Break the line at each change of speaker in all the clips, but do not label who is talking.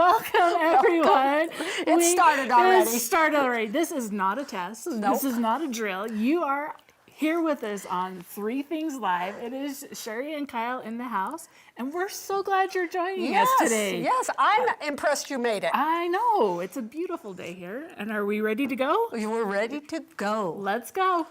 Welcome, everyone.
It started already.
It started already. This is not a test.
Nope.
This is not a drill. You are here with us on Three Things Live. It is Cheri and Kyle in the house, and we're so glad you're joining us today.
Yes, I'm impressed you made it.
I know. It's a beautiful day here. And are we ready to go?
We're ready to go.
Let's go.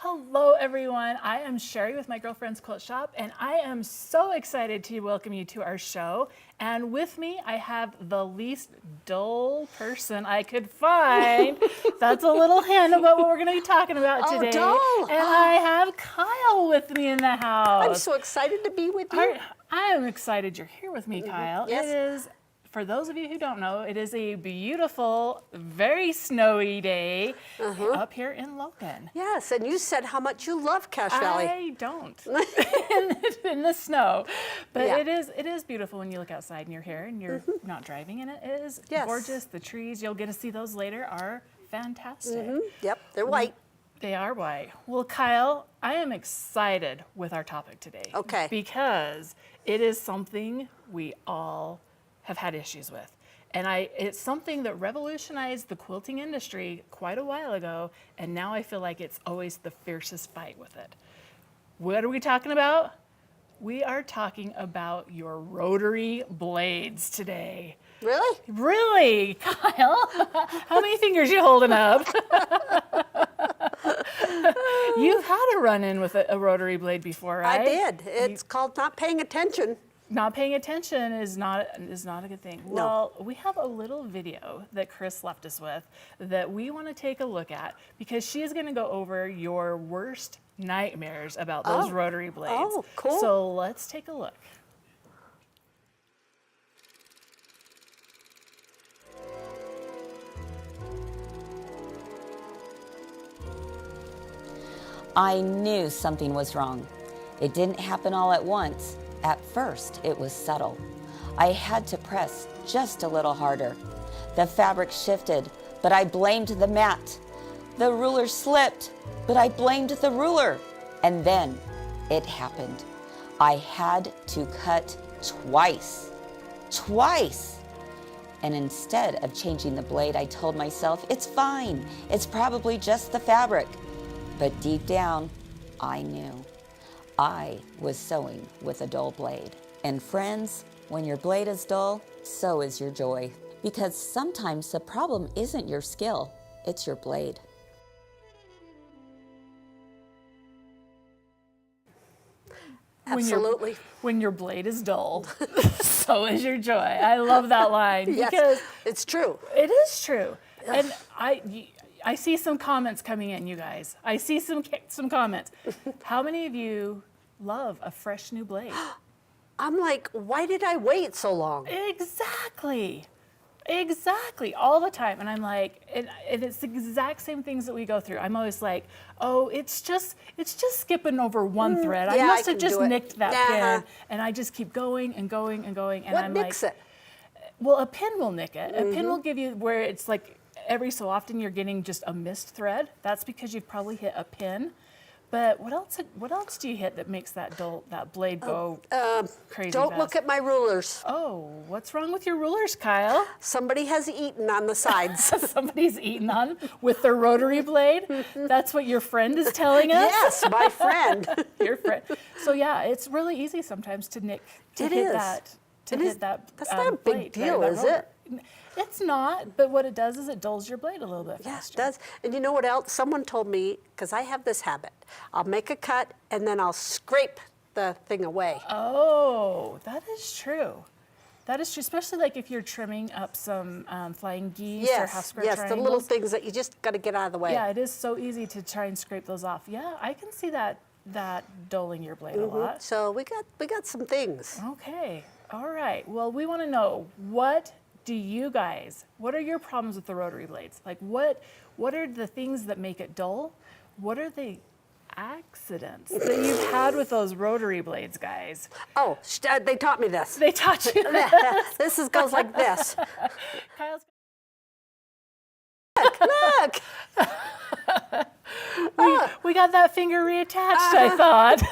Hello everyone, I am Cheri with my girlfriend's Quilt Shop, and I am so excited to welcome you to our show. And with me, I have the least dull person I could find. That's a little hint about what we're going to be talking about today.
Dull.
And I have Kyle with me in the house.
I'm so excited to be with you.
I am excited you're here with me, Kyle.
Yes.
It is, for those of you who don't know, it is a beautiful, very snowy day up here in Logan.
Yes, and you said how much you love Cache Valley.
I don't in the snow, but
Yeah.
it is beautiful when you look outside and you're here and you're not driving, and it is gorgeous. The trees, you'll get to see those later, are fantastic.
Yep, they're white.
They are white. Well, Kyle, I am excited with our topic today.
Okay.
Because it is something we all have had issues with. And it's something that revolutionized the quilting industry quite a while ago, and now I feel like it's always the fiercest fight with it. What are we talking about? We are talking about your rotary blades today.
Really?
Really, Kyle? How many fingers you holding up? You've had a run-in with a rotary blade before, right?
I did. It's called not paying attention.
Not paying attention is not a good thing.
No.
Well, we have a little video that Chris left us with that we want to take a look at, because she is going to go over your worst nightmares about those rotary blades.
Oh, cool.
So let's take a look.
I knew something was wrong. It didn't happen all at once. At first, it was subtle. I had to press just a little harder. The fabric shifted, but I blamed the mat. The ruler slipped, but I blamed the ruler. And then it happened. I had to cut twice. Twice! And instead of changing the blade, I told myself, it's fine. It's probably just the fabric. But deep down, I knew. I was sewing with a dull blade. And friends, when your blade is dull, so is your joy. Because sometimes the problem isn't your skill, it's your blade.
Absolutely.
When your blade is dull, so is your joy. I love that line.
Yes,
because
it's true.
it is true. And I see some comments coming in, you guys. I see some comments. How many of you love a fresh new blade?
I'm like, why did I wait so long?
Exactly. All the time. And I'm like, and it's the exact same things that we go through. I'm always like, oh, it's just skipping over one thread. I
yeah,
must
I
have
can
just
do it.
nicked that pin. And I just keep going and going and going. And
What
I'm
nicks
like,
it?
well, a pin will nick it. A pin will give you where it's like every so often you're getting just a missed thread. That's because you've probably hit a pin. But what else do you hit that makes that blade go crazy
Don't
fast?
look at my rulers.
Oh, what's wrong with your rulers, Kyle?
Somebody has eaten on the sides.
Somebody's eaten on with their rotary blade. That's what your friend is telling us?
Yes, my friend.
Your friend. So yeah, it's really easy sometimes to nick, to
It
hit
is.
that, to
It
hit
is.
that
That's not a
blade,
big deal,
that
is
rotor.
it?
It's not, but what it does is it dulls your blade a little bit
Yes,
faster.
it does. And you know what else? Someone told me, because I have this habit, I'll make a cut and then I'll scrape the thing away.
Oh, that is true. That is true, especially like if you're trimming up some flying geese or half square
yes,
triangles.
the little things that you just got to get out of the way.
Yeah, it is so easy to try and scrape those off. Yeah, I can see that dulling your blade a lot.
So we got some things.
Okay. All right. Well, we want to know, what are your problems with the rotary blades? Like what are the things that make it dull? What are the accidents that you've had with those rotary blades, guys?
Oh, they taught me this.
They taught you that.
Goes like this.
Kyle's
Look.
we got that finger reattached, I thought.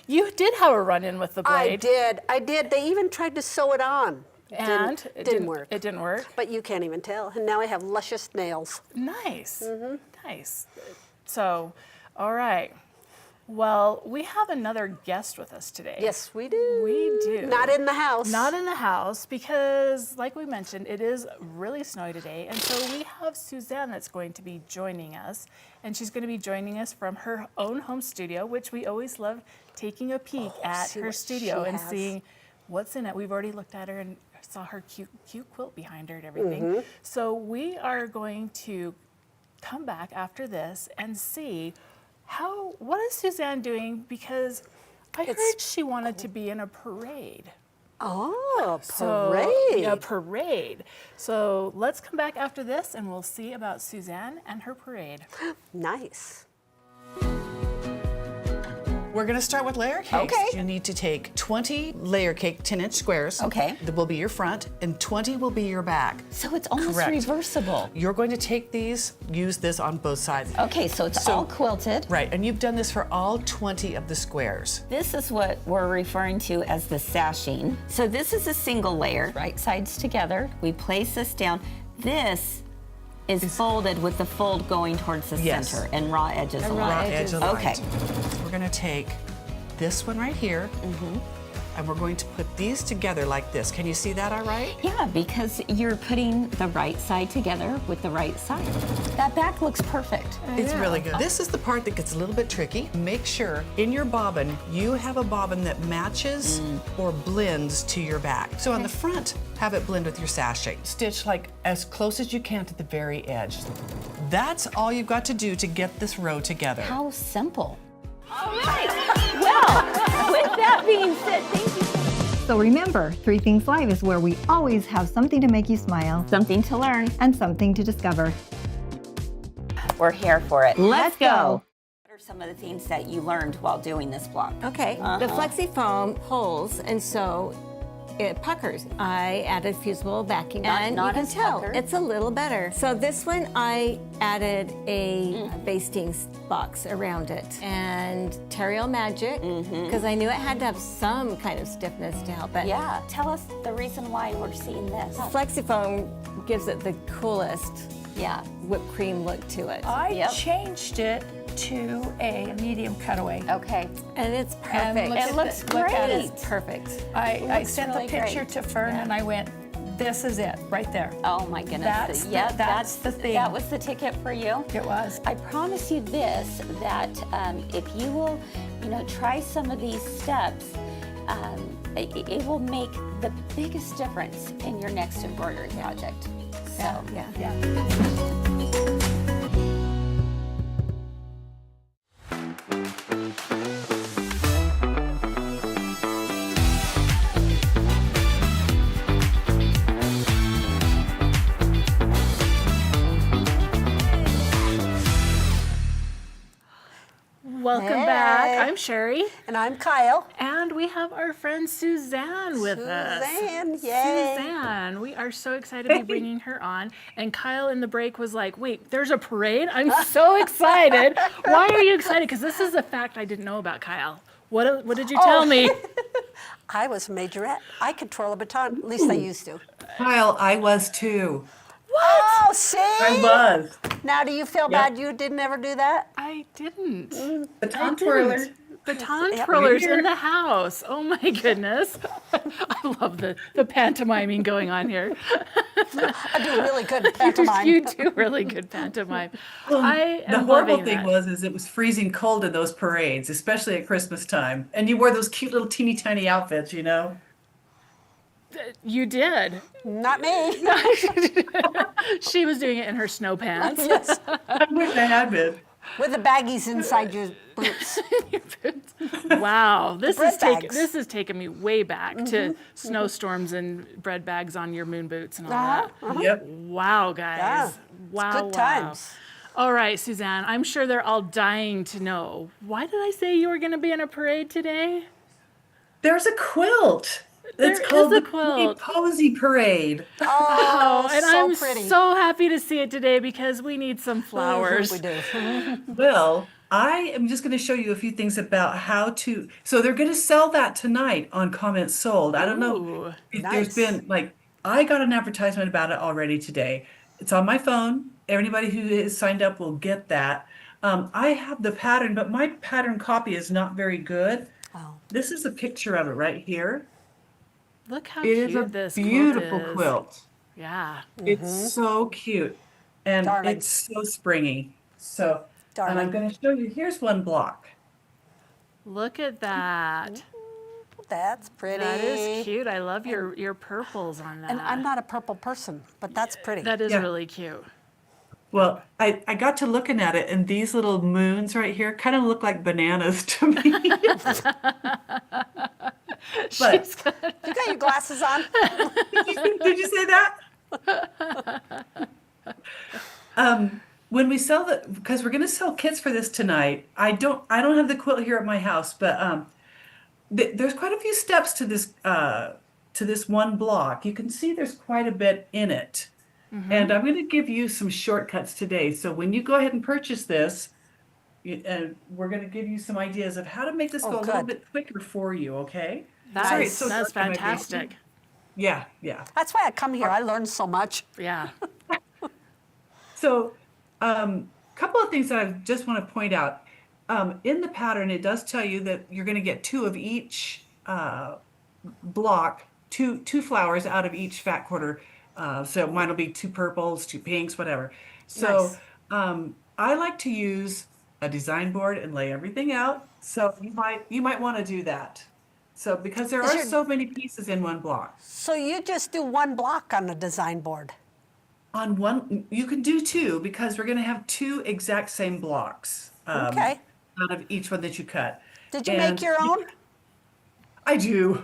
You did have a run-in with the blade.
I did. They even tried to sew it on.
And
it didn't work.
It didn't work.
But you can't even tell. And now I have luscious nails.
Nice. Nice. So, all right. Well, we have another guest with us today.
Yes, we do.
We do.
Not in the house.
Not in the house because, like we mentioned, it is really snowy today. And so we have Suzanne that's going to be joining us. And she's going to be joining us from her own home studio, which we always love taking a peek at
see
her
what
studio
she
and
has.
seeing what's in it. We've already looked at her and saw her cute quilt behind her and everything. So we are going to come back after this and see what is Suzanne doing, because I heard she wanted to be in a parade.
Oh,
So,
parade.
a parade. So let's come back after this and we'll see about Suzanne and her parade.
Nice.
We're going to start with layer cakes.
Okay.
You need to take 20 layer cake 10-inch squares.
Okay.
That will be your front, and 20 will be your back.
So it's almost
Correct.
reversible.
You're going to take these, use this on both sides.
Okay, so it's all quilted.
Right, and you've done this for all 20 of the squares.
This is what we're referring to as the sashing. So this is a single layer, right sides together. We place this down. This is folded with the fold going towards the
Yes.
center and raw edges
Raw
along.
edge
Okay.
aligned. We're going to take this one right here, and we're going to put these together like this. Can you see that all right?
Yeah, because you're putting the right side together with the right side. That back looks perfect.
It's really good. This is the part that gets a little bit tricky. Make sure in your bobbin, you have a bobbin that matches or blends to your back. So on the front, have it blend with your sashing. Stitch like as close as you can to the very edge. That's all you've got to do to get this row together.
How simple. All right. Well, with that being said, thank you.
So remember, 3 Things Live is where we always have something to make you smile
Something to learn.
and something to discover.
We're here for it.
Let's go.
What are some of the things that you learned while doing this block?
Okay, the flexi foam pulls, and so it puckers. I added fusible backing, and
not
you can
as
tell
puckered.
it's a little better. So this one, I added a basting box around it, and Terriel Magic, because I knew it had to have some kind of stiffness to help it.
Yeah, tell us the reason why we're seeing this.
Flexi foam gives it the coolest
Yeah.
whipped cream look to it.
I changed it to a medium cutaway.
Okay.
And it's
And
perfect.
look
It
at
looks
the- look at
great.
it.
It's perfect.
I
looks
sent
really
the picture
great.
to Fern and I went, this is it, right there.
Oh my goodness.
That's the-
yeah,
that's the thing.
That was the ticket for you.
It was.
I promise you this, that if you will, try some of these steps, it will make the biggest difference in your next embroidery project. So,
Yeah.
Welcome back. I'm Cheri.
And I'm Kyle.
And we have our friend Suzanne with us.
Suzanne, yay.
Suzanne, we are so excited to be bringing her on. And Kyle in the break was like, wait, there's a parade? I'm so excited. Why are you excited? Because this is a fact I didn't know about Kyle. What did you tell me?
I was a majorette. I control a baton, at least I used to.
Kyle, I was too.
Oh, see?
I was.
Now, do you feel bad you didn't ever do that?
I didn't.
Baton twirler.
Baton twirlers in the house. Oh my goodness. I love the pantomiming going on here.
I do really good pantomime.
You do really good pantomime. I
The
am
horrible
loving
thing
that.
was it was freezing cold in those parades, especially at Christmas time. And you wore those cute little teeny tiny outfits, you know?
You did.
Not me.
She was doing it in her snow pants.
I wish I had been.
With the baggies inside your boots.
Wow, this
bread
is
bags.
this is taking me way back to snowstorms and bread bags on your moon boots and all that.
Yep.
Wow, guys.
Yeah,
Wow,
good
wow.
times.
All right, Suzanne, I'm sure they're all dying to know. Why did I say you were going to be in a parade today?
There's a quilt.
There
It's
is
called
a
the Pretty
quilt.
Posy Parade.
Oh,
And
so
I'm
pretty.
so happy to see it today because we need some flowers.
We do.
Well, I am just going to show you a few things about how to. So they're going to sell that tonight on Comments Sold. I don't know
Ooh,
if
nice.
there's been like I got an advertisement about it already today. It's on my phone. Anybody who is signed up will get that. I have the pattern, but my pattern copy is not very good.
Oh.
This is a picture of it right here.
look how
It is a
cute this
beautiful
quilt is.
quilt.
Yeah.
It's so cute. And
Darling.
it's so springy. So, and I'm
Darling.
going to show you, here's one block.
Look at that.
That's pretty.
That is cute. I love your purples on that.
And I'm not a purple person, but that's pretty.
That is
Yeah.
really cute.
Well, I got to looking at it, and these little moons right here kind of look like bananas to me. But
You got your glasses on?
did you say that? When we sell the, because we're going to sell kits for this tonight. I don't have the quilt here at my house, but there's quite a few steps to this one block. You can see there's quite a bit in it. And I'm going to give you some shortcuts today. So when you go ahead and purchase this, we're going to give you some ideas of how to make this go a little
good.
bit quicker for you, okay?
That's,
Sorry, it's so
that's
dark in my
fantastic.
basement. Yeah, yeah.
That's why I come here. I learn so much.
Yeah.
So, couple of things that I just want to point out. In the pattern, it does tell you that you're going to get two of each block, two flowers out of each fat quarter. So mine will be two purples, two pinks, whatever. So I like to use a design board and lay everything out. So you might want to do that. So because there are so many pieces in one block.
So you just do one block on the design board.
On one, you can do two because we're going to have two exact same blocks.
Okay.
Out of each one that you cut.
Did you
And
make your own?
I do.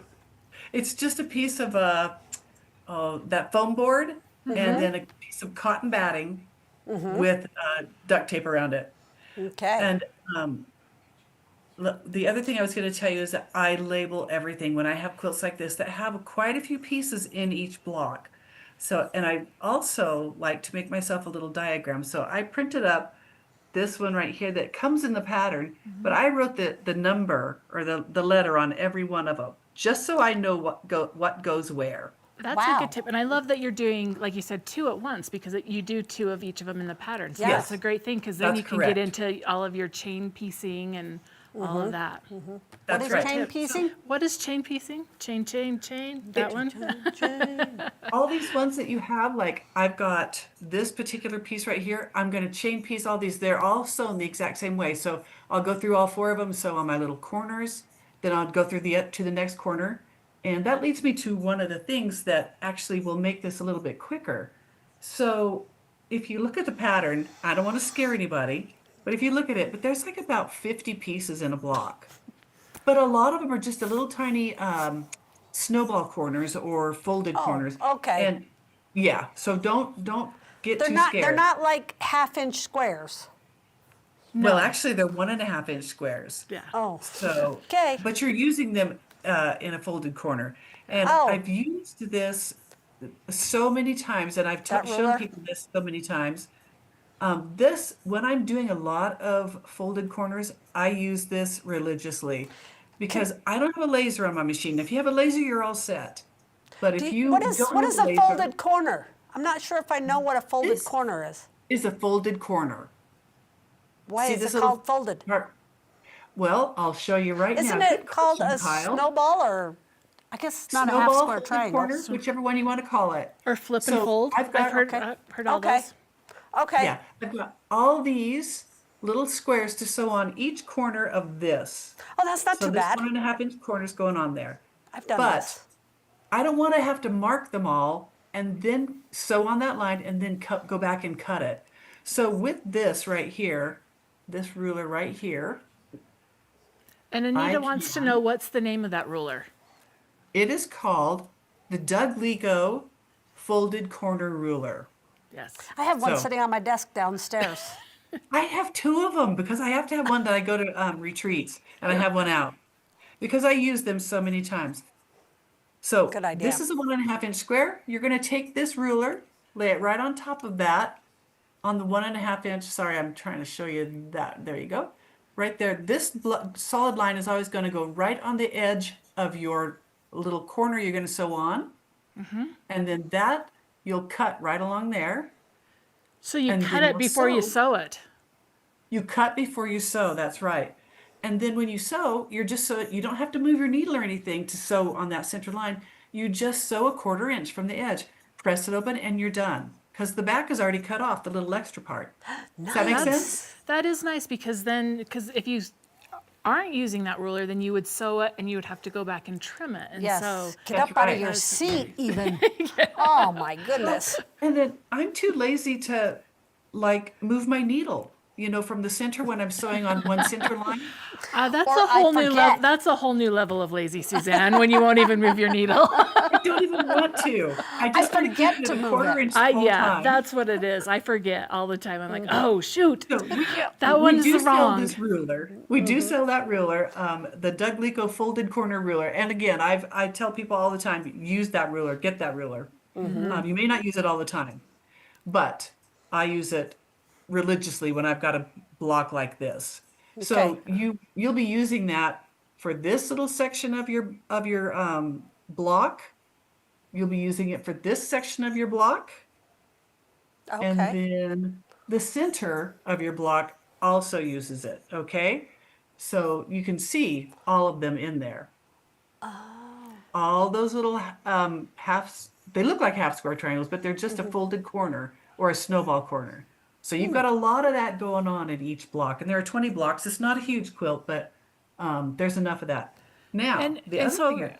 It's just a piece of that foam board and then a piece of cotton batting with duct tape around it.
Okay.
And the other thing I was going to tell you is that I label everything when I have quilts like this that have quite a few pieces in each block. So, and I also like to make myself a little diagram. So I printed up this one right here that comes in the pattern, but I wrote the number or the letter on every one of them, just so I know what goes where.
That's a
Wow.
good tip. And I love that you're doing, like you said, two at once because you do two of each of them in the pattern. So
Yes.
that's a great thing because then
That's
you can
correct.
get into all of your chain piecing and all of that.
What
That's
is
right.
chain piecing?
What is chain piecing? Chain. That one?
All these ones that you have, like I've got this particular piece right here, I'm going to chain piece all these. They're all sewn the exact same way. So I'll go through all four of them. So on my little corners, then I'll go through to the next corner. And that leads me to one of the things that actually will make this a little bit quicker. So if you look at the pattern, I don't want to scare anybody, but if you look at it, but there's like about 50 pieces in a block. But a lot of them are just a little tiny snowball corners or folded corners.
okay.
And yeah, so don't get
They're
too
not.
scared.
They're not like half-inch squares.
Well, actually, they're 1.5-inch squares.
Yeah.
Oh.
So,
Okay.
but you're using them in a folded corner. And
Oh.
I've used this so many times, and I've
That
shown
ruler?
people this so many times. This, when I'm doing a lot of folded corners, I use this religiously because I don't have a laser on my machine. If you have a laser, you're all set. But if you
What is
don't
what
have
is
a
a
laser,
folded corner? I'm not sure if I know what a folded
This-
corner is.
is a folded corner.
Why
See
is
this
it
little
called folded?
part? Well, I'll show you right now.
Isn't
Good
it called a
question, Kyle.
snowball or? I guess it's not a half
Snowball,
square
folded
triangle.
corner, whichever one you want to call it.
Or flip and
So
fold.
I've got-
heard,
okay.
heard all
Okay.
those.
Okay.
Yeah, I've got all these little squares to sew on each corner of this.
Oh, that's not
So
too
this
bad.
1.5-inch corner's going on there.
I've done
But
this.
I don't want to have to mark them all and then sew on that line and then go back and cut it. So with this right here, this ruler right here,
And Anita wants to know what's the name of that ruler.
It is called the Doug Lego Folded Corner Ruler.
Yes.
I have one
So-
sitting on my desk downstairs.
I have two of them because I have to have one that I go to retreats, and I have one out because I use them so many times. So
Good idea.
this is a 1.5 inch square. You're going to take this ruler, lay it right on top of that, on the 1.5 inch. Sorry, I'm trying to show you that. There you go. Right there. This solid line is always going to go right on the edge of your little corner you're going to sew on. And then that you'll cut right along there.
So you
And
cut
then
it before you
sew.
sew it.
You cut before you sew, that's right. And then when you sew, you're just so you don't have to move your needle or anything to sew on that center line. You just sew 1/4 inch from the edge, press it open, and you're done. Because the back is already cut off, the little extra part. Does that make sense?
That is nice because if you aren't using that ruler, then you would sew it and you would have to go back and trim it. And
Yes.
so
Get
That's
up out of
right.
your seat, even. Oh, my goodness.
And then I'm too lazy to like move my needle, from the center when I'm sewing on one center line.
that's
Or
a
I
whole new level.
forget.
That's a whole new level of lazy, Suzanne. When you won't even move your needle.
I don't even want to. I just want to
forget
keep it
to
a
move
1/4
it.
inch the whole time.
That's what it is. I forget all the time. I'm like, oh shoot,
So
that
we
one's
do sell
wrong.
this ruler. We do sell that ruler, the Doug Lico folded corner ruler. And again, I tell people all the time, use that ruler, get that ruler. You may not use it all the time, but I use it religiously when I've got a block like this. So you'll be using that for this little section of your block. You'll be using it for this section of your block. And
Okay.
then the center of your block also uses it, okay? So you can see all of them in there. All those little they look like half square triangles, but they're just a folded corner or a snowball corner. So you've got a lot of that going on in each block. And there are 20 blocks. It's not a huge quilt, but there's enough of that. Now,
And,
the
and
other
so
thing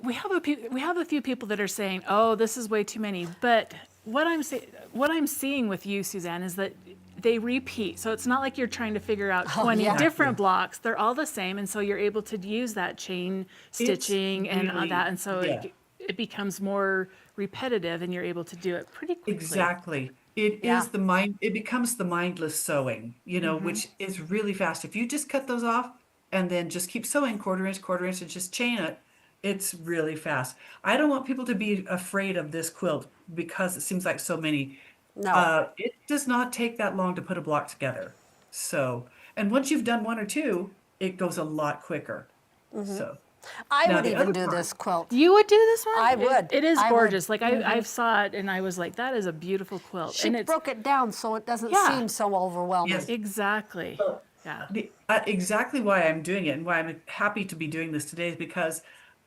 we have a few people that are saying, "Oh, this is way too many." But what I'm seeing with you, Suzanne, is that they repeat. So it's not like you're trying to figure out 20
yeah.
different blocks. They're all the same, and so you're able to use that chain stitching and all
really-
that, and so
yeah.
it becomes more repetitive, and you're able to do it pretty quickly.
Exactly. It
Yeah.
is it becomes the mindless sewing, which is really fast. If you just cut those off and then just keep sewing 1/4 inch, and just chain it, it's really fast. I don't want people to be afraid of this quilt because it seems like so many.
No.
It does not take that long to put a block together. So, and once you've done one or two, it goes a lot quicker. So,
I
now
would
the
even
other
do
part-
this quilt.
You would do this one?
I would.
It is
I would.
gorgeous. Like I saw it, and I was like, "That is a beautiful quilt."
She
and it's
broke it down so it doesn't
Yeah.
seem so overwhelming.
Yes.
exactly. Yeah.
Exactly why I'm doing it and why I'm happy to be doing this today is because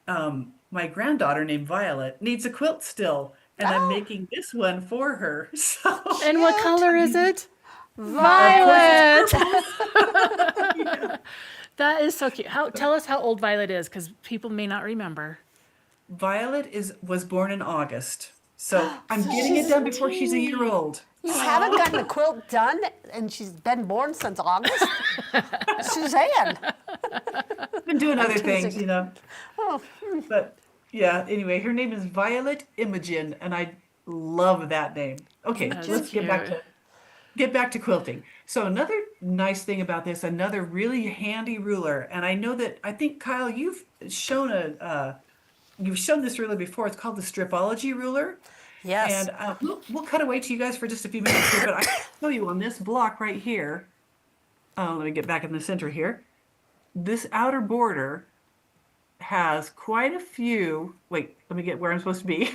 my granddaughter named Violet needs a quilt still, and I'm making this one for her. So
And what color is it? Violet. That is so cute. Tell us how old Violet is, because people may not remember.
Violet was born in August, so I'm getting it done before she's a year old.
You haven't gotten a quilt done and she's been born since August? Suzanne.
I've been doing other things,
teasing. Oh.
But yeah, anyway, her name is Violet Imogen, and I love that name. Okay,
That's
let's get back
cute.
to quilting. So another nice thing about this, another really handy ruler, and I think Kyle, you've shown this ruler before. It's called the Stripology ruler.
Yes.
And we'll cut away to you guys for just a few minutes here, but I can show you on this block right here. Let me get back in the center here. This outer border has quite a few, wait, let me get where I'm supposed to be.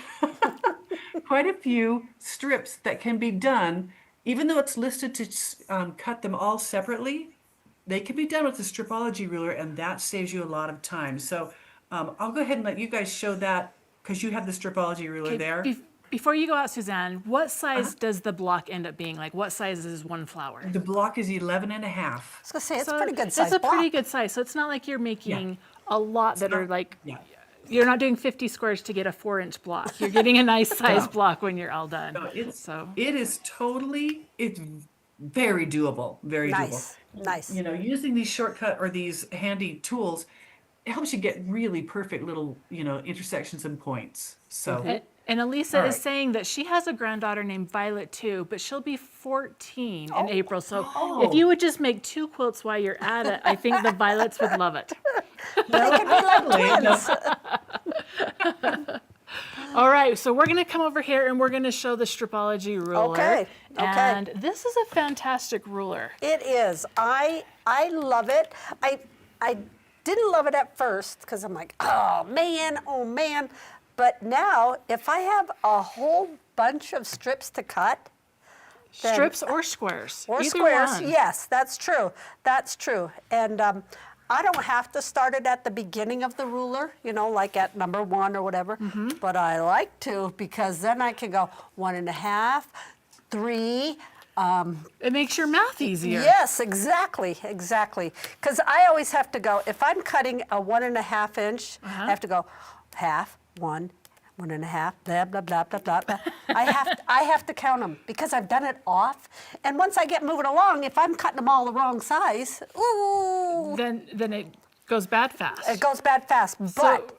Quite a few strips that can be done, even though it's listed to cut them all separately, they can be done with the Stripology ruler, and that saves you a lot of time. So I'll go ahead and let you guys show that because you have the Stripology ruler there.
Before you go out, Suzanne, what size does the block end up being? Like, what size is one flower?
The block is 11 and a half.
I was going to say, it's a
So
pretty good size
It's a pretty
block.
good size. So it's not like you're making a lot that are like,
Yeah.
you're not doing 50 squares to get a 4-inch block. You're getting a nice size
No.
block when you're all done.
No,
So
it is totally, it's very doable, very
Nice,
doable.
nice.
You know, using these shortcut or these handy tools, it helps you get really perfect little, you know, intersections and points. So,
And Elisa
All
is
right.
saying that she has a granddaughter named Violet too, but she'll be 14 in April. So
Oh.
if you would just make 2 quilts while you're at it, I think the Violets would love it.
They could be like twins.
All right, so we're gonna come over here and we're gonna show the Stripology ruler.
Okay, okay.
And this is a fantastic ruler.
It is. I love it. I didn't love it at first because I'm like, oh man. But now, if I have a whole bunch of strips to cut, then-
Strips or squares.
or
either
squares,
one.
yes, that's true. That's true. And I don't have to start it at the beginning of the ruler, you know, like at number 1 or whatever.
Mm-hmm.
But I like to because then I can go 1.5, 3.
It makes your math easier.
Yes, exactly. Because I always have to go, if I'm cutting a 1.5 inch, I have to go half, 1.5, blah, blah, blah, blah, blah, blah. I have to count them because I've done it off. And once I get moving along, if I'm cutting them all the wrong size, ooh,
Then it goes bad fast.
it goes bad fast. But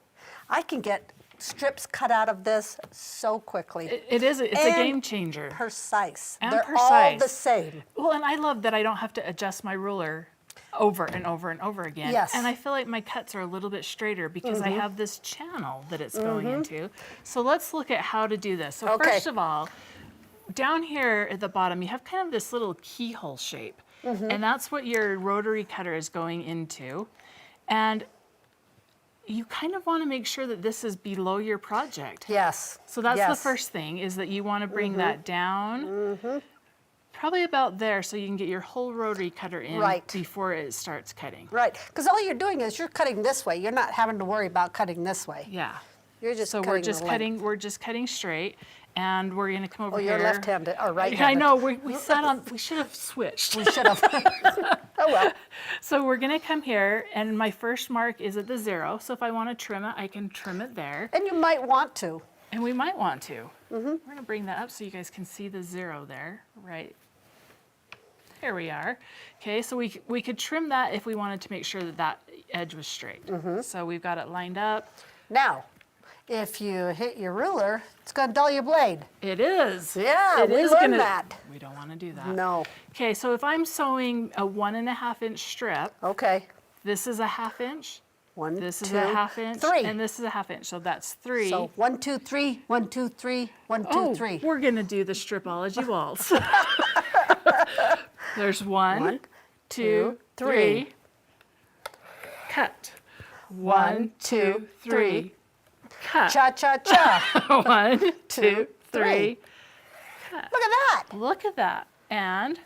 I can get strips cut out of this so quickly.
It's a
And
game changer.
Precise.
And
They're all
precise.
the same.
Well, and I love that I don't have to adjust my ruler over and over and over again.
Yes.
And I feel like my cuts are a little bit straighter because
Mm-hmm.
I have this channel that it's going into. So let's look at how to do this. So
Okay.
first of all, down here at the bottom, you have kind of this little keyhole shape.
Mm-hmm.
And that's what your rotary cutter is going into. And you kind of want to make sure that this is below your project.
Yes.
So that's the
yes.
first thing, is that you want to bring that down. Probably about there, so you can get your whole rotary cutter in
Right.
before it starts cutting.
Right, because all you're doing is you're cutting this way. You're not having to worry about cutting this way.
Yeah.
You're just
So
cutting
we're just
the length.
cutting straight, and we're gonna come over
Oh,
here.
you're left-handed or
I
right-handed.
know, we sat on, we should have switched.
We should have. Oh well.
So we're gonna come here, and my first mark is at the 0. So if I want to trim it, I can trim it there,
And you might want to.
and we might want to. We're gonna bring that up so you guys can see the 0 there, right? There we are. Okay, so we could trim that if we wanted to make sure that that edge was straight. So we've got it lined up.
Now, if you hit your ruler, it's going to dull your blade.
It is.
Yeah,
It
we
is
learned
gonna-
that.
We don't want to do that.
No.
Okay, so if I'm sewing a 1.5 inch strip,
Okay.
this is a 1/2 inch,
1,
this is
2,
a 1/2 inch,
3.
and this is a 1/2 inch. So that's 3.
So 1, 2, 3, 1, 2, 3, 1, 2,
Oh,
3.
we're gonna do the Stripology waltz. There's 1,
1,
2,
2,
3. Cut. 1, 2, 3. Cut.
Cha cha cha.
1, 2, 3.
3. Look at that.
Look at that. And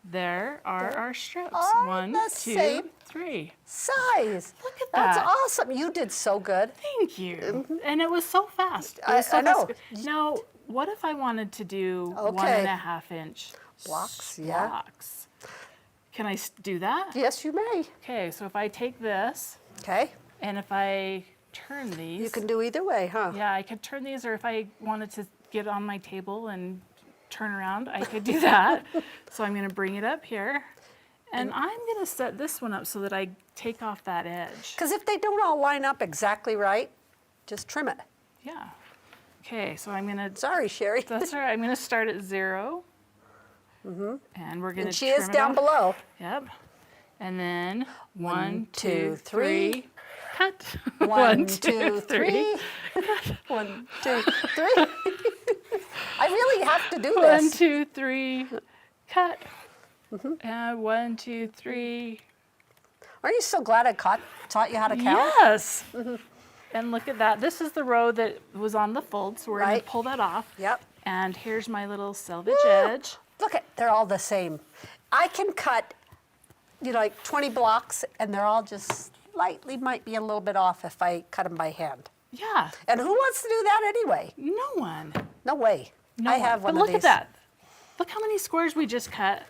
there are our strips.
are
1,
the
2,
same
3.
Size.
Look at
That's
that.
awesome. You did so good.
Thank you. And it was so fast. It
I-
was so
I know.
fast. Now, what if I wanted to do
Okay.
1.5 inch
Blocks, yeah.
blocks? Can I do that?
Yes, you may.
Okay, so if I take this
Okay.
and if I turn these,
You can do either way, huh?
yeah, I could turn these, or if I wanted to get on my table and turn around, I could do that. So I'm going to bring it up here, and I'm going to set this one up so that I take off that edge.
Because if they don't all line up exactly right, just trim it.
Yeah. Okay, so I'm going to,
Sorry, Sherry.
that's all right, I'm going to start at 0. And we're going to
And she is down below.
Yep. And then 1,
2,
2,
3.
3. Cut.
1, 2, 3. 1, 2, 3. I really have to do
1,
this.
2, 3. Cut. And 1, 2, 3.
Aren't you so glad I taught you how to count?
Yes. And look at that. This is the row that was on the fold, so we're going
Right.
to pull that off.
Yep.
And here's my little selvage
Woo!
edge.
Look at, they're all the same. I can cut, like 20 blocks, and they're all just slightly, might be a little bit off if I cut them by hand.
Yeah.
And who wants to do that anyway?
No one.
No way.
No
I have one
But look
of these.
at that. Look how many squares we just cut.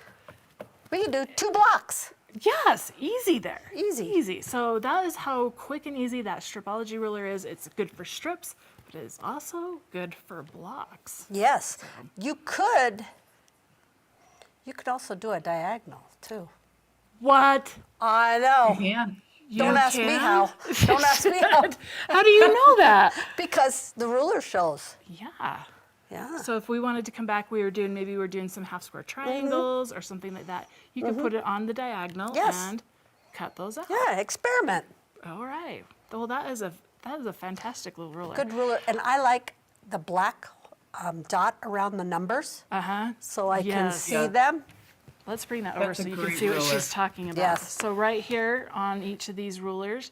We can do 2 blocks.
Yes, easy there.
Easy.
Easy. So that is how quick and easy that Stripology ruler is. It's good for strips, but it is also good for blocks.
Yes. You could You could also do a diagonal too.
What?
I know.
Yeah.
Don't
You
ask me
can?
how. Don't ask me how.
How do you know that?
Because the ruler shows.
Yeah.
Yeah.
So if we wanted to come back, maybe we were doing some half square triangles or something like that. You could put it on the diagonal
Yes.
and cut those out.
Yeah, experiment.
All right. Well, that is a fantastic little ruler.
Good ruler. And I like the black dot around the numbers so I can
Yes.
see
Yeah.
them.
Let's bring that over
That's
so
a
you can
great
see what
ruler.
she's talking about.
Yes.
So right here on each of these rulers,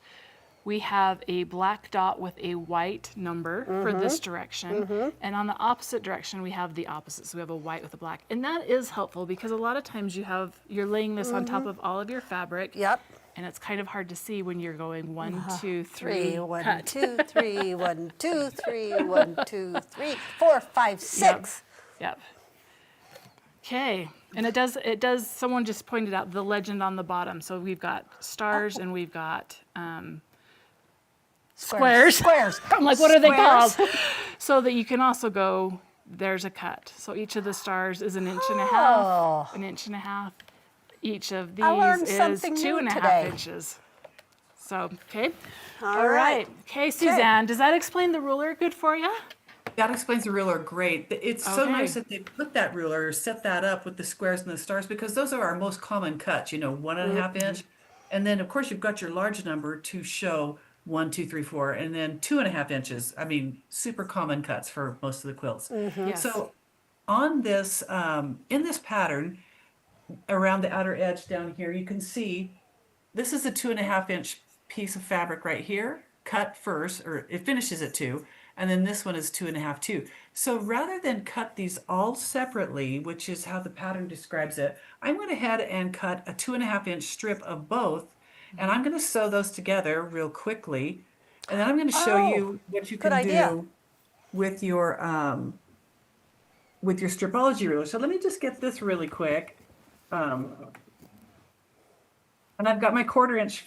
we have a black dot with a white number for this direction. And on the opposite direction, we have the opposite. So we have a white with a black. And that is helpful because a lot of times you're laying this on top of all of your fabric.
Yep.
And it's kind of hard to see when you're going 1, 2, 3,
3, 1,
cut.
2, 3, 1, 2, 3, 1, 2, 3, 4, 5, 6.
Yep. Okay. And it does, someone just pointed out the legend on the bottom. So we've got stars and we've got squares.
Squares.
I'm like, what are they
Squares.
called? So that you can also go, there's a cut. So each of the stars is 1.5 inches, 1.5 inches. Each of these
learned
is
something
2.5
new today.
inches. So, okay.
All right.
Okay, Suzanne, does that explain the ruler good for you?
That explains the ruler great. It's so
Okay.
nice that they put that ruler, or set that up with the squares and the stars, because those are our most common cuts, 1.5 inch. And then, of course, you've got your large number to show 1, 2, 3, 4, and then 2.5 inches. I mean, super common cuts for most of the quilts.
Yes.
So on this, in this pattern, around the outer edge down here, you can see this is a 2.5 inch piece of fabric right here, cut first, or it finishes at 2, and then this one is 2.5 too. So rather than cut these all separately, which is how the pattern describes it, I went ahead and cut a 2.5 inch strip of both, and I'm going to sew those together real quickly, and then I'm going to show you what you
good
can
idea.
do with your stripology ruler. So let me just get this really quick. And I've got my 1/4 inch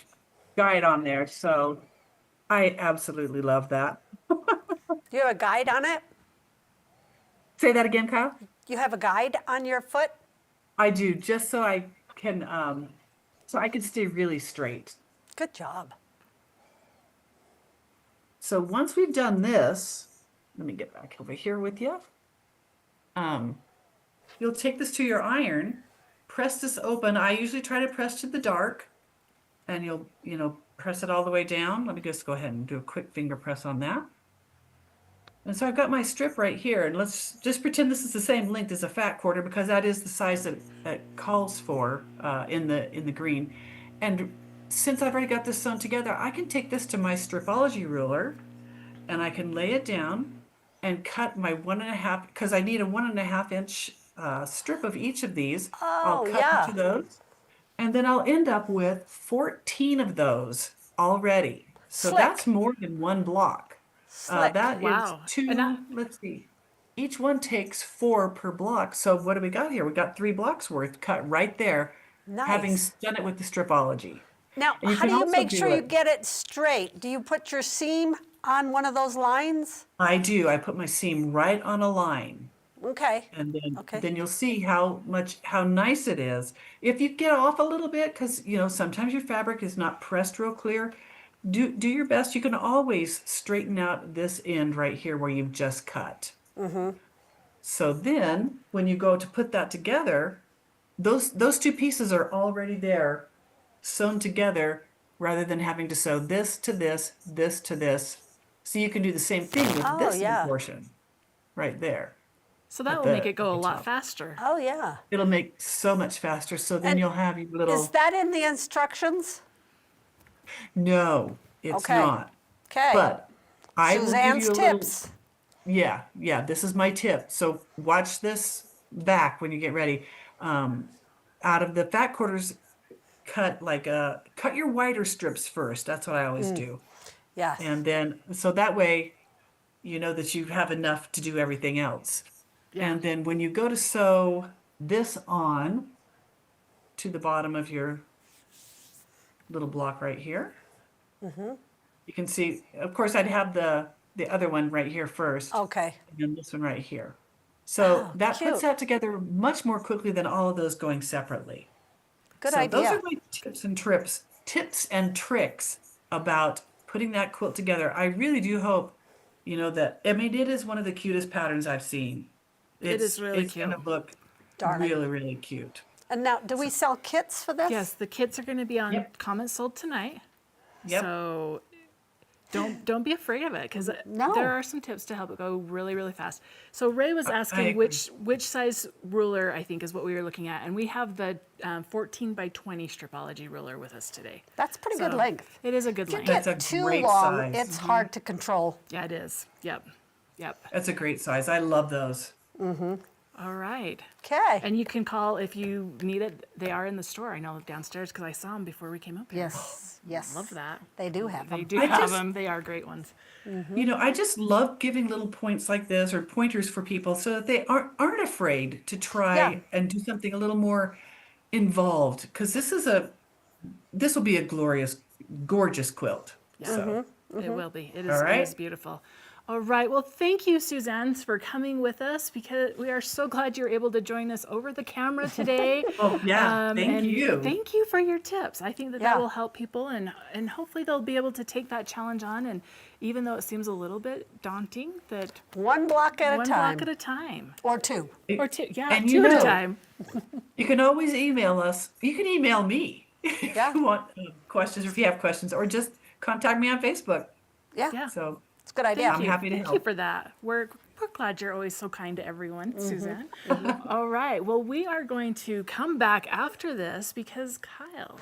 guide on there, so I absolutely love that.
Do you have a guide on it?
Say that again, Kyle?
You have a guide on your foot?
I do, just so I can stay really straight.
Good job.
So once we've done this, let me get back over here with you. You'll take this to your iron, press this open. I usually try to press to the dark, and you'll, press it all the way down. Let me just go ahead and do a quick finger press on that. And so I've got my strip right here, and let's just pretend this is the same length as a fat quarter, because that is the size that calls for in the green. And since I've already got this sewn together, I can take this to my stripology ruler, and I can lay it down and cut my 1.5, because I need a 1.5 inch strip of each of these. I'll
Oh,
cut
yeah.
into those, and then I'll end up with 14 of those already. So
Slick.
that's more than one block.
Slick.
That is
Wow.
2,
And
let's see. Each one takes 4 per block. So what do we got here? We got 3 blocks worth cut right there, having
Nice.
done it with the stripology.
Now,
And you
how
can
do you
also
make
do
sure you
it-
get it straight? Do you put your seam on one of those lines?
I do. I put my seam right on a line.
Okay.
And then,
Okay.
then you'll see how nice it is. If you get off a little bit, because sometimes your fabric is not pressed real clear, do your best. You can always straighten out this end right here where you've just cut. So then, when you go to put that together, those 2 pieces are already there, sewn together, rather than having to sew this to this, this to this. So you can do the same thing with
Oh,
this
yeah.
portion right there.
So that
At
will
the-
make it go a
at the
lot
top.
faster.
Oh, yeah.
It'll make so much faster. So then
And
you'll have your little.
Is that in the instructions?
No, it's
Okay.
not.
Okay.
But I will give
Suzanne's
you a little.
tips.
Yeah. This is my tip. So watch this back when you get ready. Out of the fat quarters, cut your wider strips first. That's what I always do.
Yes.
And then so that way, you know that you have enough to do everything else. And then when you go to sew this on to the bottom of your little block right here, you can see, of course, I'd have the other one right here first,
Okay.
and then this one right here. So that
cute.
puts that together much more quickly than all of those going separately.
Good
So those
idea.
are my tips and tricks about putting that quilt together. I really do hope, that, I mean, it is one of the cutest patterns I've seen.
It is really
it's
cute.
gonna look
Darling.
really, really cute.
And now, do we sell kits for this?
Yes, the kits are going to be on
Yep.
Comments Sold tonight.
Yep.
So don't be afraid of it, because
No.
there are some tips to help it go really, really fast. So Ray was asking
agree.
which size ruler I think is what we were looking at, and we have the 14 by 20 stripology ruler with us today.
That's pretty good
So
length.
It is a good
If you
length.
get
That's a
too
great
long,
size.
it's hard to control.
Yeah, it is. Yep.
That's a great size. I love those.
All right.
Okay.
And you can call if you need it. They are in the store. I know downstairs because I saw them before we came up here.
Yes.
Love that.
They do have them.
They do have them. They are great ones.
I just love giving little points like this or pointers for people so that they aren't afraid to try
Yeah.
and do something a little more involved, because this will be a gorgeous quilt. So
It will be. It
All right.
is beautiful. All right. Well, thank you, Suzanne, for coming with us, because we are so glad you're able to join us over the camera today.
oh yeah, thank
and
you.
Thank you for your tips. I think that
Yeah.
will help people, and hopefully they'll be able to take that challenge on. And even though it seems a little bit daunting, that
One block at
one
a time.
block at a time.
Or two.
Or two. Yeah,
And
two at a time.
You can always email us. You can email me
Yeah.
if you want questions, or if you have questions, or just contact me on Facebook.
Yeah.
Yeah.
So
It's a good idea.
I'm happy to
Thank you
help.
for that. We're glad you're always so kind to everyone, Suzanne. All right. Well, we are going to come back after this because Kyle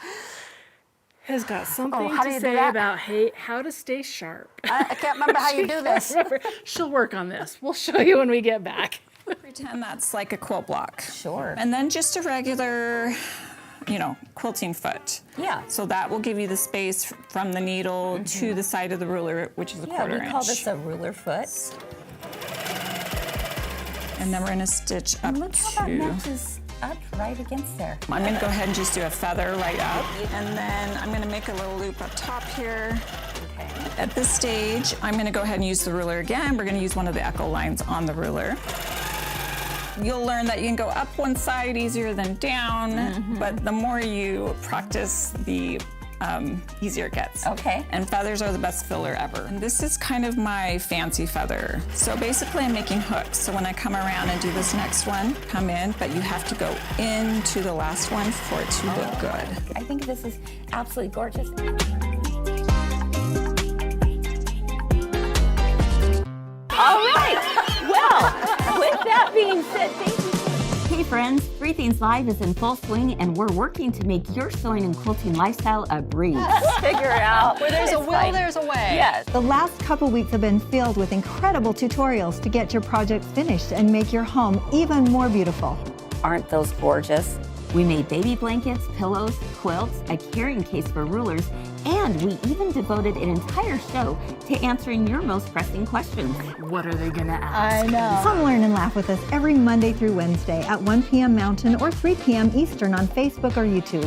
has got something
how do
to
you do
say
that?
about how to stay sharp.
I can't remember how you do this.
She'll work on this. We'll show you when we get back.
Pretend that's like a quilt block.
Sure.
And then just a regular, quilting foot.
Yeah.
So that will give you the space from the needle to the side of the ruler, which is a
Yeah,
quarter
we
inch.
call this a ruler foot.
And then we're gonna stitch up
Look how that
to.
matches up right against there.
I'm gonna go ahead and just do a feather right up. And then I'm gonna make a little loop up top here.
Okay.
At this stage, I'm gonna go ahead and use the ruler again. We're gonna use one of the echo lines on the ruler. You'll learn that you can go up one side easier than down, but the more you practice, the easier it gets.
Okay.
And feathers are the best filler ever. And this is kind of my fancy feather. So basically I'm making hooks. So when I come around and do this next one, come in, but you have to go into the last one for it to look good.
I think this is absolutely gorgeous. All right. Well, with that being said, thank you. Hey friends, Three Things Live is in full swing, and we're working to make your sewing and quilting lifestyle a breeze. Figure out
Where there's a
It's
will,
like-
there's a way.
Yes.
The last couple weeks have been filled with incredible tutorials to get your projects finished and make your home even more beautiful.
Aren't those gorgeous? We made baby blankets, pillows, quilts, a carrying case for rulers, and we even devoted an entire show to answering your most pressing questions.
What are they going to ask?
I know. Come learn and laugh with us every Monday through Wednesday at 1 p.m. Mountain or 3 p.m. Eastern on Facebook or YouTube.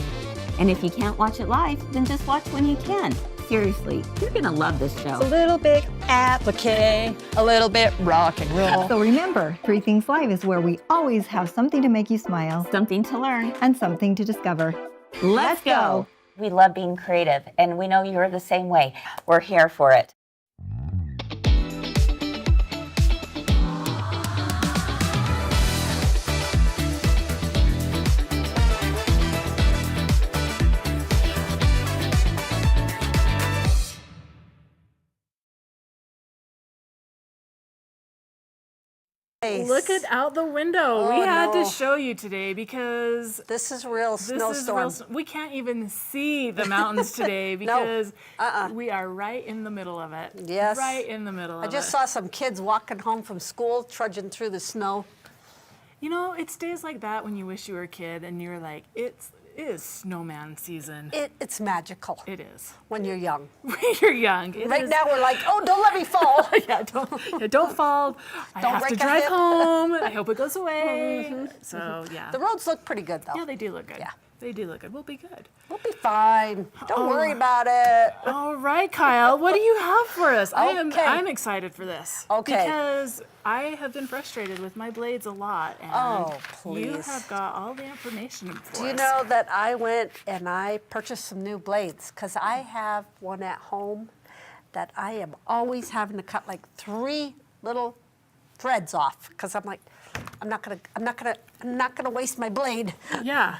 And if you can't watch it live, then just watch when you can. Seriously, you're gonna love this show.
A little bit applique, a little bit rock and roll. So remember, Three Things Live is where we always have something to make you smile
Something to learn.
and something to discover.
Let's go. We love being creative, and we know you're the same way. We're here for it.
Look at out the window. We
Oh,
had
no.
to show you today because
This is real
this is
snowstorm.
we can't even see the mountains today because we are right in the middle of it.
Yes.
Right in the middle of
I just
it.
saw some kids walking home from school, trudging through the snow.
You know, it's days like that when you wish you were a kid and you're like, it is snowman season.
It's magical
It is.
when you're young.
When you're young. It
Right
is-
now we're like, oh, don't let me fall.
don't fall. I
Don't
have to
break a
drive
hip.
home. I hope it goes away. So, yeah.
The roads look pretty good though.
Yeah, they do look good.
Yeah.
They do look good. We'll be good.
We'll be fine. Don't worry about it.
All right, Kyle, what do you have for us?
Okay.
I'm excited for this.
Okay.
Because I have been frustrated with my blades a lot, and
Oh,
you
please.
have got all the information for
Do you
us.
know that I went and I purchased some new blades because I have one at home that I am always having to cut like 3 little threads off because I'm like, I'm not gonna waste my blade.
Yeah.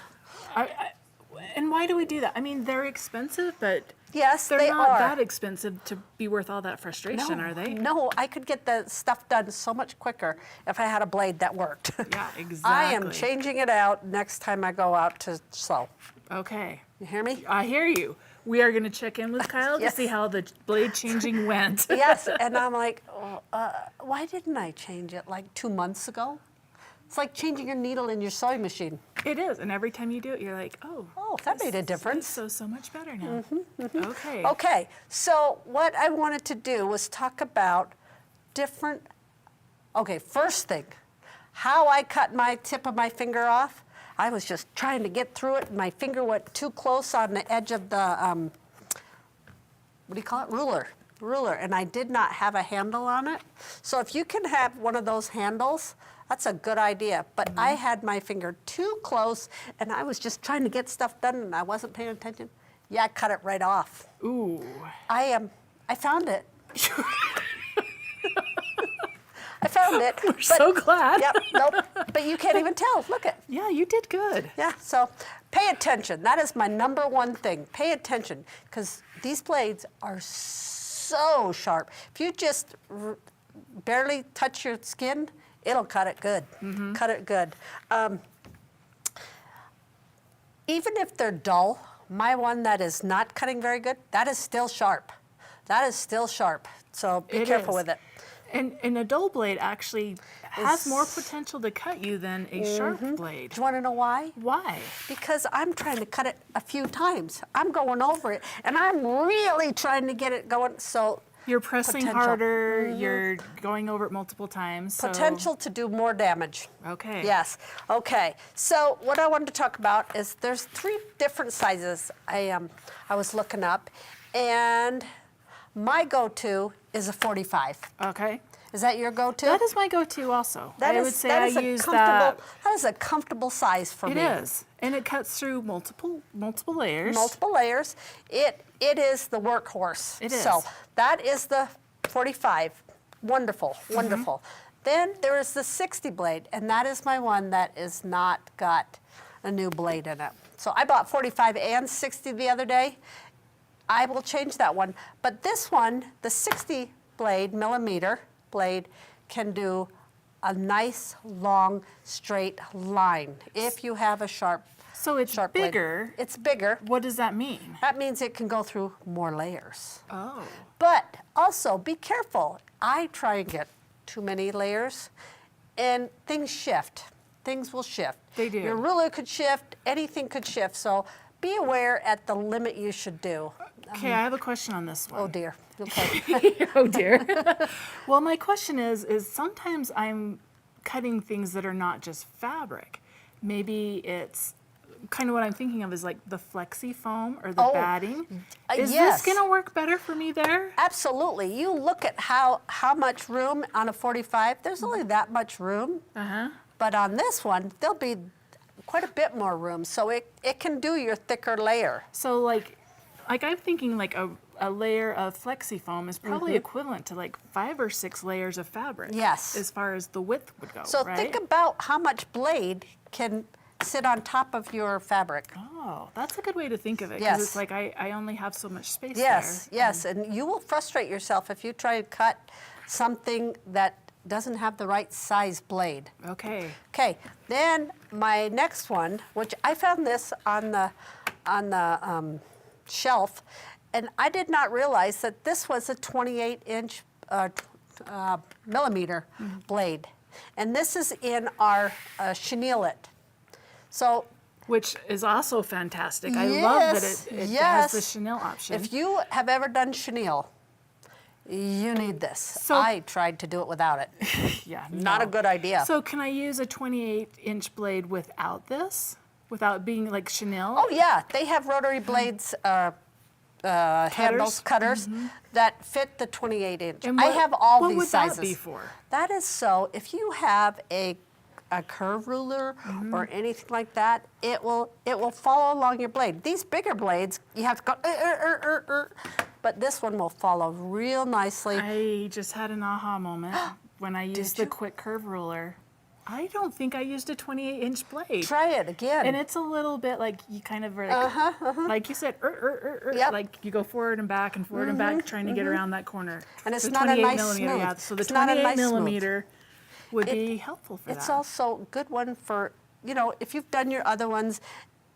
And why do we do that? I mean, they're expensive, but
Yes,
they're
they
not
are.
that expensive to be worth all that frustration, are they?
No, I could get the stuff done so much quicker if I had a blade that worked.
Yeah,
I am
exactly.
changing it out next time I go out to sew.
Okay.
You hear me?
I hear you. We are going to check in with Kyle
Yes.
to see how the blade changing went.
Yes, and I'm like, why didn't I change it like 2 months ago? It's like changing a needle in your sewing machine.
It is, and every time you do it, you're like, oh,
That made a difference.
So much better now. Okay.
Okay, so what I wanted to do was talk about different, first thing, how I cut my tip of my finger off. I was just trying to get through it, and my finger went too close on the edge of the, ruler, and I did not have a handle on it. So if you can have one of those handles, that's a good idea. But I had my finger too close, and I was just trying to get stuff done, and I wasn't paying attention. Yeah, I cut it right off.
Ooh.
I found it. I found it.
We're so glad.
Yep, nope. But you can't even tell. Look at.
Yeah, you did good.
Yeah, so pay attention. That is my number one thing. Pay attention, because these blades are so sharp. If you just barely touch your skin, it'll cut it good. Cut it good. Even if they're dull, my one that is not cutting very good, that is still sharp. That is still sharp. So be careful with it.
And a dull blade actually has more potential to cut you than a sharp blade.
Do you want to know why?
Why?
Because I'm trying to cut it a few times. I'm going over it, and I'm really trying to get it going. So
You're pressing
potential.
harder, you're going over it multiple times. So.
Potential to do more damage.
Okay.
Yes. Okay. So what I wanted to talk about is there's 3 different sizes I was looking up, and my go-to is a 45.
Okay.
Is that your go-to?
That is my go-to also.
That
I
is-
would say
that
I
is a
use
comfortable.
that.
That is a comfortable size for
It
me.
is. And it cuts through multiple layers.
Multiple layers. It is the workhorse.
It is.
So that is the 45. Wonderful, wonderful. Then there is the 60 blade, and that is my one that is not got a new blade in it. So I bought 45 and 60 the other day. I will change that one. But this one, the 60 blade, millimeter blade, can do a nice, long, straight line if you have a sharp
So it's
sharp blade.
bigger.
It's bigger.
What does that mean?
That means it can go through more layers.
Oh.
But also be careful. I try and get too many layers, and things shift. Things will shift.
They do.
Your ruler could shift, anything could shift. So be aware at the limit you should do.
Okay, I have a question on this one.
Oh dear. Okay.
Oh dear. Well, my question is sometimes I'm cutting things that are not just fabric. Maybe it's kind of what I'm thinking of is like the flexi foam or the batting. Is
yes.
this gonna work better for me there?
Absolutely. You look at how much room on a 45. There's only that much room. But on this one, there'll be quite a bit more room. So it can do your thicker layer.
So like I'm thinking like a layer of flexi foam is probably equivalent to like 5 or 6 layers of fabric.
Yes.
As far as the width would go,
So
right?
think about how much blade can sit on top of your fabric.
Oh, that's a good way to think of it.
Yes.
It's like I only have so much space
Yes,
there.
yes, and you will frustrate yourself if you try to cut something that doesn't have the right size blade.
Okay.
Okay, then my next one, which I found this on the shelf, and I did not realize that this was a 28-inch millimeter blade, and this is in our chenille-it. So
Which is also fantastic. I love that it has the chenille option.
if you have ever done chenille, you need this.
So-
I tried to do it without it.
Yeah,
Not a
no.
good idea.
So can I use a 28-inch blade without this? without being like chenille?
Oh yeah, they have rotary blades, handles, cutters that fit the 28 inch.
And
I have all
what
these
would
sizes.
that be for?
That is so if you have a curve ruler or anything like that, it will follow along your blade. These bigger blades, you have to go, but this one will follow real nicely.
I just had an aha moment when I used the
you?
quick curve ruler. I don't think I used a 28-inch blade.
Try it again.
And it's a little bit like you kind of like, like you said,
Yep.
like you go forward and back and forward and back trying to get around that corner.
And it's
The
not a
28
nice
millimeter,
smooth.
yeah. So the
It's not a
28
nice smooth.
millimeter would be helpful for
It's
that.
also a good one for, if you've done your other ones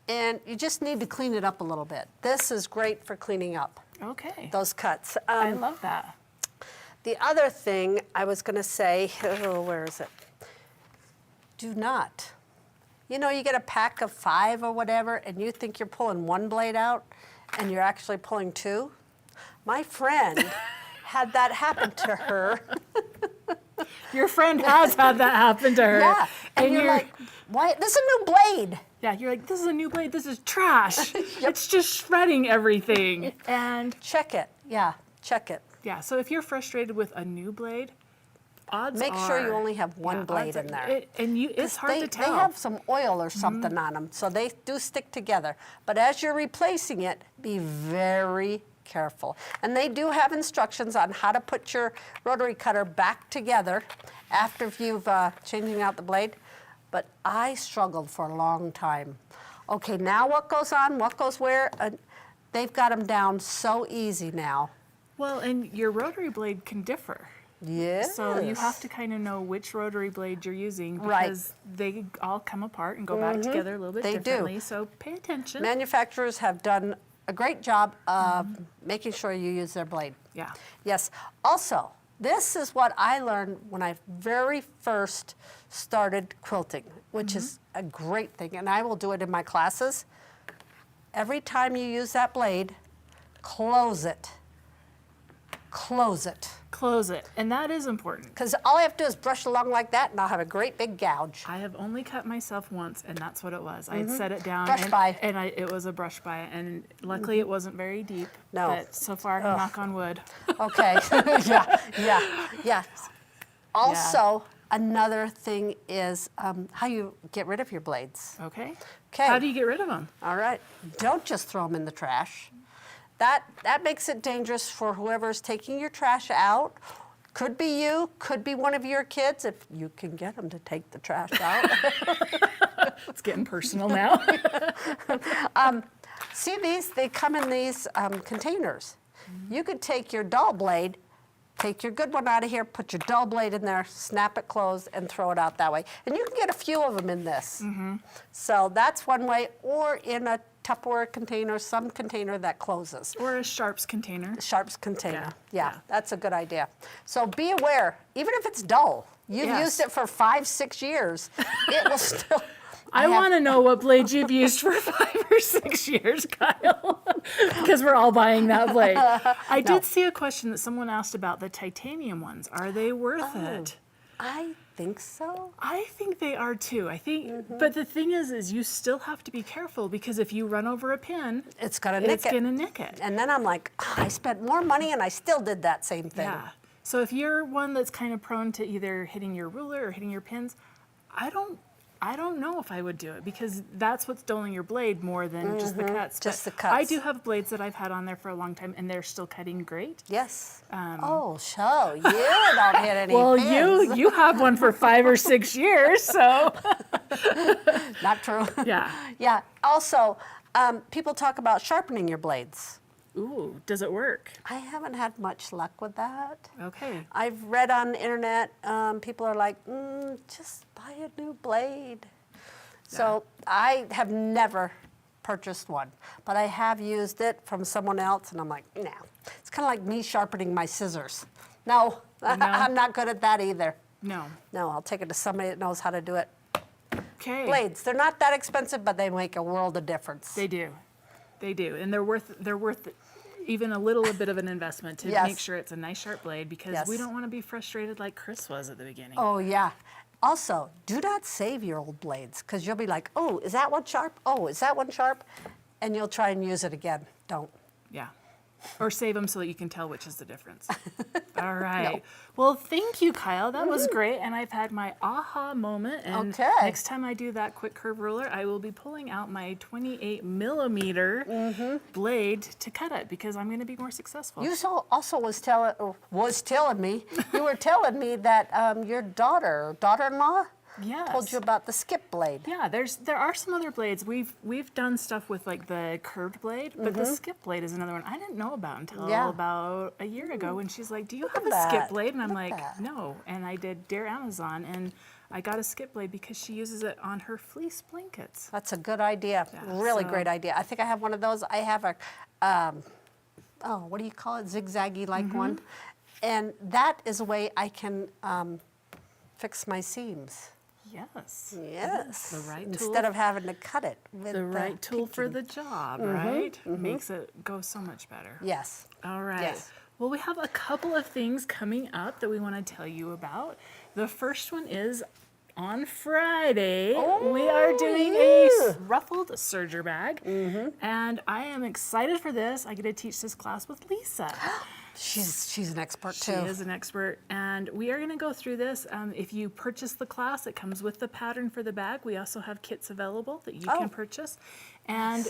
and you just need to clean it up a little bit. This is great for cleaning up
Okay.
those cuts.
I love that.
The other thing I was going to say, where is it? Do not. You get a pack of 5 or whatever, and you think you're pulling one blade out, and you're actually pulling 2. My friend had that happen to her.
Your friend has had that happen to her.
Yeah, and you're like, why? This is a new blade.
Yeah, you're like, this is a new blade, this is trash. It's just shredding everything. And
Check it. Yeah, check it.
yeah, so if you're frustrated with a new blade, odds
Make
are,
sure you only have one blade
odds
in
are-
there.
it's hard
they,
to tell.
They have some oil or something on them, so they do stick together. But as you're replacing it, be very careful. And they do have instructions on how to put your rotary cutter back together after you've changing out the blade. But I struggled for a long time. Okay, now what goes on? What goes where? They've got them down so easy now.
Well, and your rotary blade can differ.
Yes.
So you have to kind of know which rotary blade you're using
Right.
because they all come apart and go back together a little bit
They do.
differently. So pay attention.
Manufacturers have done a great job of making sure you use their blade.
Yeah.
Yes. Also, this is what I learned when I very first started quilting, which is a great thing, and I will do it in my classes. Every time you use that blade, close it. Close it.
Close it. And that is important.
Because all I have to do is brush along like that, and I'll have a great big gouge.
I have only cut myself once, and that's what it was. I had set it down,
Brush
and,
by.
and it was a brush by, and luckily it wasn't very deep.
No.
But so far, knock on wood.
Okay. yeah. Also, another thing is how you get rid of your blades.
Okay.
'Kay.
How do you get rid of them?
All right. Don't just throw them in the trash. That makes it dangerous for whoever's taking your trash out. Could be you, could be one of your kids, if you can get them to take the trash out.
It's getting personal now.
See these? They come in these containers. You could take your dull blade, take your good one out of here, put your dull blade in there, snap it closed, and throw it out that way. And you can get a few of them in this. So that's one way, or in a Tupperware container, some container that closes.
Or a Sharps container.
Sharps container.
Yeah.
Yeah, that's a good idea. So be aware, even if it's dull, you've
Yes.
used it for 5-6 years, it will still.
I want to know what blade you've used for 5 or 6 years, Kyle, because we're all buying that blade. I did see a question that someone asked about the titanium ones. Are they worth it?
I think so.
I think they are too. I think, but the thing is you still have to be careful because if you run over a pin,
It's gonna nick
it's
it.
gonna nick it.
And then I'm like, I spent more money and I still did that same thing.
Yeah. So if you're one that's kind of prone to either hitting your ruler or hitting your pins, I don't know if I would do it because that's what's dulling your blade more than just the cuts.
Just
But
the cuts.
I do have blades that I've had on there for a long time and they're still cutting great.
Yes. So you don't hit any
Well,
pins.
you have one for 5 or 6 years, so
Not true.
yeah.
Yeah. Also, people talk about sharpening your blades.
Ooh, does it work?
I haven't had much luck with that.
Okay.
I've read on the internet, people are like, just buy a new blade. So I have never purchased one, but I have used it from someone else, and I'm like, no. It's kind of like me sharpening my scissors. No, I'm not good at that either.
No.
No, I'll take it to somebody that knows how to do it.
Okay.
Blades, they're not that expensive, but they make a world of difference.
They do. They do. And they're worth even a little bit of an investment to
Yes.
make sure it's a nice sharp blade because
Yes.
we don't want to be frustrated like Chris was at the beginning.
Oh, yeah. Also, do not save your old blades because you'll be like, oh, is that one sharp? Oh, is that one sharp? And you'll try and use it again. Don't.
Yeah. Or save them so that you can tell which is the difference. All right. Well, thank you, Kyle. That was great. And I've had my aha moment. And next time I do that quick curve ruler, I will be pulling out my 28 millimeter blade to cut it because I'm going to be more successful.
You also was telling me, you were telling me that your daughter-in-law
Yes.
told you about the skip blade.
Yeah, there are some other blades. We've done stuff with like the curved blade, but the skip blade is another one I didn't know about until about a year ago when she's like, "Do you have a skip blade?" And I'm like, "No." And I did Dear Amazon and I got a skip blade because she uses it on her fleece blankets.
That's a good idea. Really great idea. I think I have one of those. I have a what do you call it? Zigzaggy like one. And that is a way I can fix my seams.
Yes.
Yes.
The right tool.
Instead of having to cut it with
The right tool for the job, right? Makes it go so much better.
Yes.
All right.
Yes.
Well, we have a couple of things coming up that we want to tell you about. The first one is on Friday, we are doing a ruffled serger bag. And I am excited for this. I get to teach this class with Lisa.
She's an expert too.
She is an expert, and we are going to go through this. If you purchase the class, it comes with the pattern for the bag. We also have kits available that you can purchase, and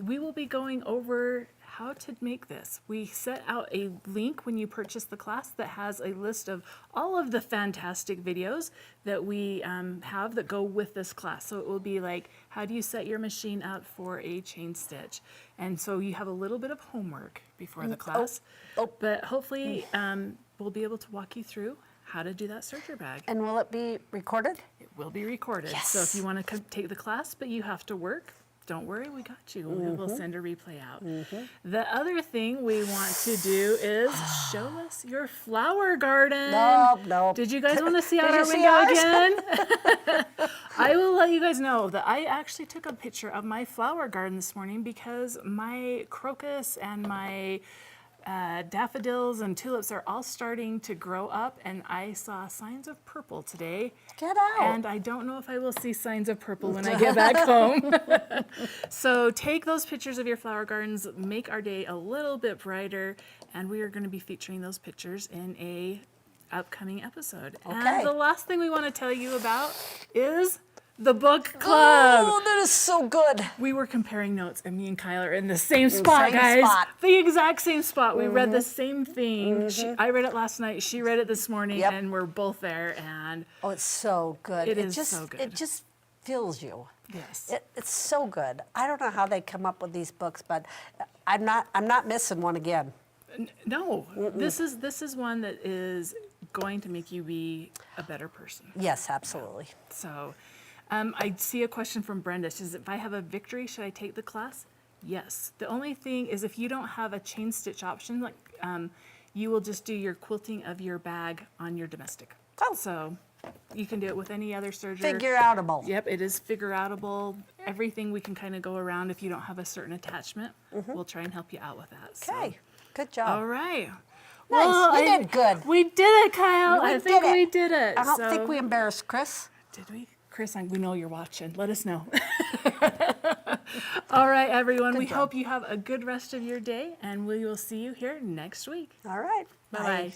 we will be going over how to make this. We set out a link when you purchase the class that has a list of all of the fantastic videos that we have that go with this class. So it will be like, how do you set your machine up for a chain stitch? And so you have a little bit of homework before the class, but hopefully we'll be able to walk you through how to do that serger bag.
And will it be recorded?
It will be recorded.
Yes.
So if you want to take the class, but you have to work, don't worry, we got you. We'll send a replay out. The other thing we want to do is show us your flower garden.
No.
Did you guys want to see out
Did
our
you see
window
ours?
again? I will let you guys know that I actually took a picture of my flower garden this morning because my crocus and my daffodils and tulips are all starting to grow up, and I saw signs of purple today.
Get out.
And I don't know if I will see signs of purple when I get back home. So take those pictures of your flower gardens, make our day a little bit brighter, and we are going to be featuring those pictures in a upcoming episode.
Okay.
And the last thing we want to tell you about is the book club.
Oh, that is so good.
We were comparing notes, and me and Kyle are in the same spot, guys.
Spot.
The exact same spot. We read the same thing. I read it last night. She read it this morning, and we're both there. And
oh, it's so good.
It is so good.
It just fills you.
yes,
It's so good. I don't know how they come up with these books, but I'm not missing one again.
no, this is one that is going to make you be a better person.
Yes, absolutely.
So, I see a question from Brenda. She says, if I have a victory, should I take the class? Yes. The only thing is if you don't have a chain stitch option, like you will just do your quilting of your bag on your domestic.
Oh.
So you can do it with any other serger.
Figure outable.
Yep, it is figure outable. Everything we can kind of go around. If you don't have a certain attachment, we'll try and help you out with that. So.
Okay, good job.
All right.
Nice, you did good.
We did it, Kyle. I think
did it.
we did it.
I don't
So-
think we embarrassed Chris.
Did we? Chris, we know you're watching. Let us know. All right, everyone. We hope you have a good rest of your day, and we will see you here next week.
All right.
Bye-bye.